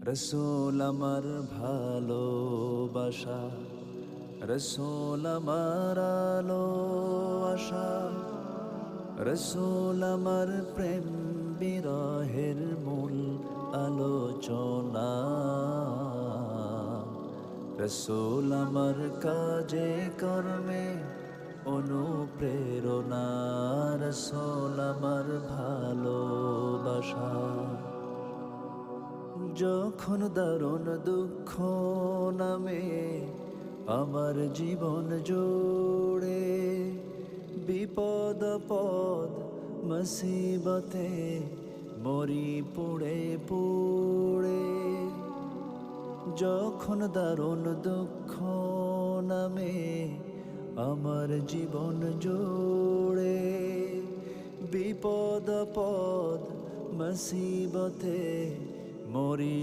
রসূল আমার ভালোবাসা, রসূল আমার আলো আশা, রসূল আমার প্রেম বিরহের মূল আলোচনা। রসূল আমার কাজে কর্মে অনুপ্রেরণা, রসূল আমার ভালোবাসা। যখন দারুণ দুঃখ নামে আমার জীবন জুড়ে, বিপদ পদ মুসিবতে মরি পুড়ে পুড়ে। যখন দারুণ দুঃখ নামে আমার জীবন জুড়ে, বিপদ পদ মুসিবতে মরি